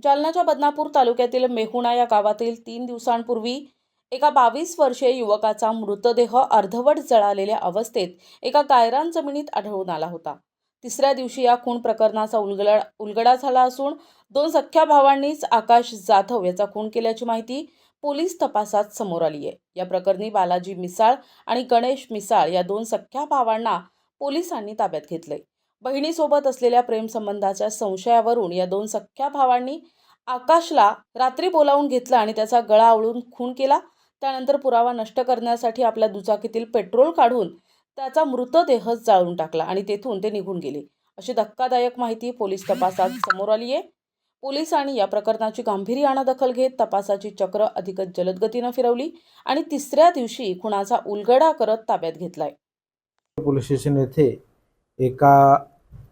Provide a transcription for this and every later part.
जालन्याच्या बदनापूर तालुक्यातील मेहुणा या गावातील 3 दिवसांपूर्वी एका 22 वर्षीय युवकाचा मृतदेह अर्धवट जळालेल्या अवस्थेत एका गायरान जमिनीत आढळून आला होता। तिसऱ्या दिवशी या खून प्रकरणाचा उलगडा झाला असून 2 सख्ख्या भावांनीच आकाश जाधव याचा खून केल्याची माहिती पोलीस तपासात समोर आली आहे। या प्रकरणी बालाजी मिसाळ आणि गणेश मिसाळ या 2 सख्ख्या भावांना पोलिसांनी ताब्यात घेतले। बहिणीसोबत असलेल्या प्रेम संबंधाच्या संशयावरून या 2 सख्ख्या भावांनी आकाशला रात्री बोलावून घेतलं आणि त्याचा गळा आवळून खून केला। त्यानंतर पुरावा नष्ट करण्यासाठी आपल्या दुचाकीतील पेट्रोल काढून त्याचा मृतदेह जाळून टाकला आणि तेथून ते निघून गेले, अशी धक्कादायक माहिती पोलीस तपासात समोर आली आहे। पोलिसांनी या प्रकरणाची गांभीर्याने दखल घेत तपासाची चक्र अधिकच जलद गतीने फिरवली आणि तिसऱ्या दिवशी खुनाचा उलगडा करत ताब्यात घेतलाय। पोलीस स्टेशन येथे एका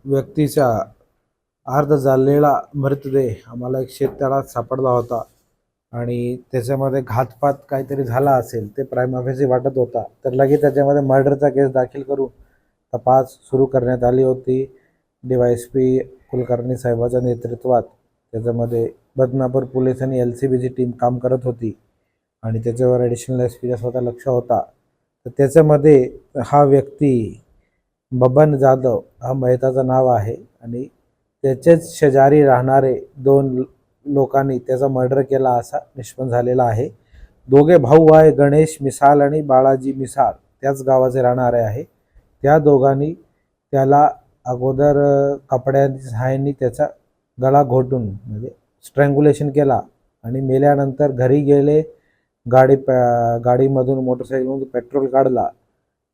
व्यक्तीचा अर्ध जळलेला मृतदेह आम्हाला एक शेततळ्यात सापडला होता आणि त्याच्यामध्ये घातपात काहीतरी झाला असेल ते प्राइम ऑफिसर वाटत होता। तर लगेच त्याच्यामध्ये मर्डरचा केस दाखल करून तपास सुरू करण्यात आली होती। DYSP कुलकर्णी साहेबांच्या नेतृत्वात त्याच्यामध्ये बदनापूर पोलीस आणि LCBची टीम काम करत होती आणि त्याच्यावर ॲडिशनल SP स्वतः लक्ष होता। तर त्याच्यामध्ये हा व्यक्ती बबन जाधव हा मयताचं नाव आहे आणि त्याचेच शेजारी राहणारे 2 लोकांनी त्याचा मर्डर केला असा निष्पन्न झालेला आहे। दोघे भाऊ आहे, गणेश मिसाळ आणि बाळाजी मिसाळ, त्याच गावाचे राहणारे आहे। त्या दोघांनी त्याला अगोदर कपड्यांच्या सहाय्याने त्याचा गळा घोटून म्हणजे स्ट्रँग्युलेशन केला आणि मेल्यानंतर घरी गेले, गाडीमधून मोटरसायकलमधून पेट्रोल काढला,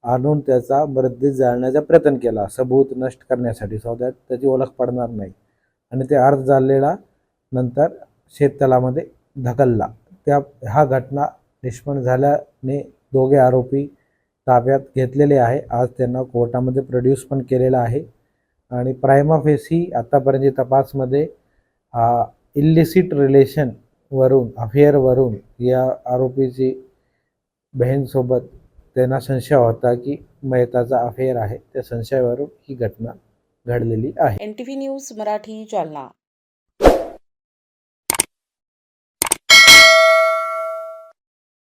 आणून त्याचा मृतदेह जाळण्याचा प्रयत्न केला सबूत नष्ट करण्यासाठी, सो दॅट त्याची ओळख पडणार नाही, आणि ते अर्ध जाळलेला नंतर शेततळ्यामध्ये ढकलला। हा घटना निष्पन्न झाल्याने दोघे आरोपी ताब्यात घेतलेले आहे। आज त्यांना कोर्टामध्ये प्रोड्यूस पण केलेला आहे आणि प्राइमा फेसी आतापर्यंत तपासमध्ये इलिसिट रिलेशन वरून अफेअरवरून या आरोपीची बहीणसोबत त्यांना संशय होता की मयताचा अफेअर आहे। त्या संशयावरून ही घटना घडलेली आहे। NTV news Marathi, Jalna.